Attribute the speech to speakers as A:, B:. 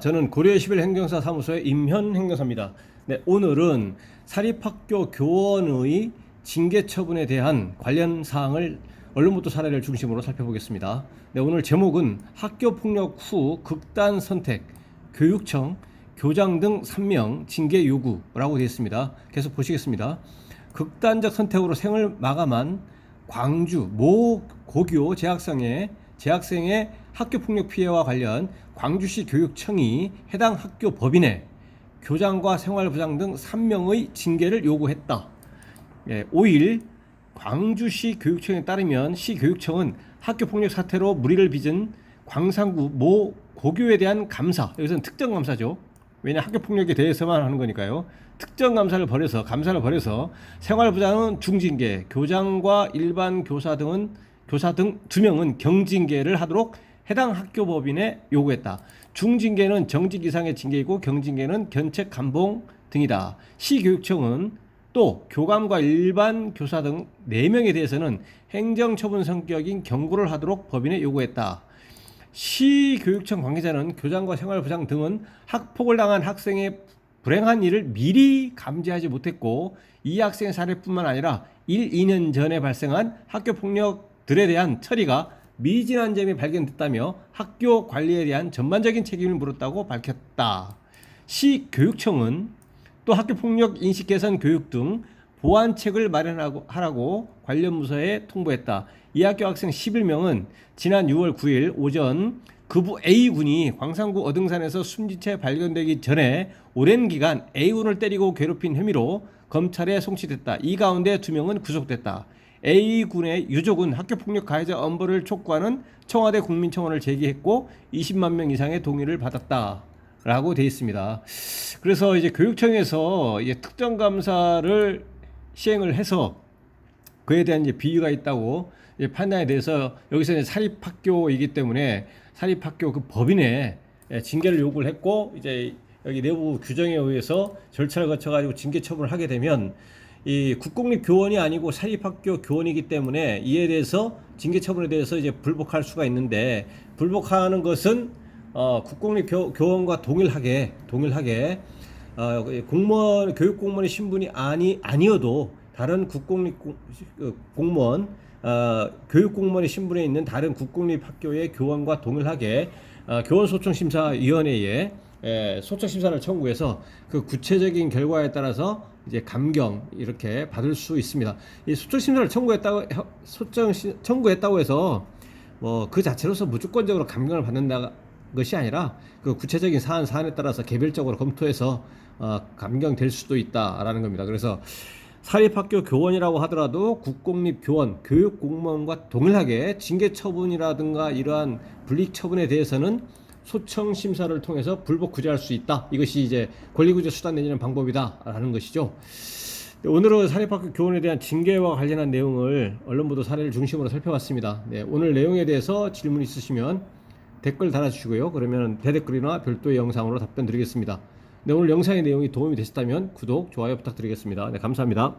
A: 저는 고려 11 행정사 사무소의 임현 행정사입니다. 네, 오늘은 사립학교 교원의 징계 처분에 대한 관련 사항을 언론보도 사례를 중심으로 살펴보겠습니다. 네, 오늘 제목은 학교 폭력 후 극단 선택, 교육청, 교장 등 3명 징계 요구라고 되어 있습니다. 계속 보시겠습니다. 극단적 선택으로 생을 마감한 광주 모 고교 재학생의 학교폭력 피해와 관련 광주시 교육청이 해당 학교 법인에 교장과 생활부장 등 3명의 징계를 요구했다. 5일 광주시 교육청에 따르면 시 교육청은 학교폭력 사태로 물의를 빚은 광산구 모 고교에 대한 감사, 여기서는 특정 감사죠. 왜냐 학교폭력에 대해서만 하는 거니까요. 특정 감사를 벌여서 생활부장은 중징계, 교장과 일반 교사 등 2명은 경징계를 하도록 해당 학교 법인에 요구했다. 중징계는 정직 이상의 징계이고 경징계는 견책 감봉 등이다. 시교육청은 또 교감과 일반 교사 등 4명에 대해서는 행정처분 성격인 경고를 하도록 법인에 요구했다. 시교육청 관계자는 교장과 생활부장 등은 학폭을 당한 학생의 불행한 일을 미리 감지하지 못했고 이 학생의 사례뿐만 아니라 1, 2년 전에 발생한 학교폭력들에 대한 처리가 미진한 점이 발견됐다며 학교 관리에 대한 전반적인 책임을 물었다고 밝혔다. 시교육청은 또 학교폭력 인식 개선 교육 등 보완책을 마련하라고 관련 부서에 통보했다. 이 학교 학생 11명은 지난 6월 9일 오전 그부 A군이 광산구 어등산에서 숨진 채 발견되기 전에 오랜 기간 A군을 때리고 괴롭힌 혐의로 검찰에 송치됐다. 이 가운데 2명은 구속됐다. A군의 유족은 학교폭력 가해자 엄벌을 촉구하는 청와대 국민청원을 제기했고 20만 명 이상의 동의를 받았다 라고 되어 있습니다. 그래서 이제 교육청에서 이제 특정 감사를 시행을 해서 그에 대한 이제 비위가 있다고 이제 판단에 대해서 여기서 이제 사립학교이기 때문에 사립학교 그 법인에 징계를 요구를 했고 이제 여기 내부 규정에 의해서 절차를 거쳐가지고 징계 처분을 하게 되면 이 국공립 교원이 아니고 사립학교 교원이기 때문에 이에 대해서 징계 처분에 대해서 이제 불복할 수가 있는데 불복하는 것은 국공립 교원과 동일하게 공무원 교육 공무원의 신분이 아니어도 다른 국공립 공무원 교육 공무원의 신분에 있는 다른 국공립 학교의 교원과 동일하게 교원소송심사위원회에 소청심사를 청구해서 그 구체적인 결과에 따라서 이제 감경 이렇게 받을 수 있습니다. 이 소청심사를 청구했다고 해서 뭐 그 자체로서 무조건적으로 감경을 받는다 것이 아니라 그 구체적인 사안에 따라서 개별적으로 검토해서 감경될 수도 있다라는 겁니다. 그래서 사립학교 교원이라고 하더라도 국공립 교원, 교육공무원과 동일하게 징계 처분이라든가 이러한 불이익 처분에 대해서는 소청 심사를 통해서 불복 구제할 수 있다. 이것이 이제 권리구제 수단 내지는 방법이다라는 것이죠. 오늘은 사립학교 교원에 대한 징계와 관련한 내용을 언론보도 사례를 중심으로 살펴봤습니다. 네, 오늘 내용에 대해서 질문 있으시면 댓글 달아주시고요. 그러면 대댓글이나 별도의 영상으로 답변 드리겠습니다. 네, 오늘 영상의 내용이 도움이 되셨다면 구독, 좋아요 부탁드리겠습니다. 네, 감사합니다.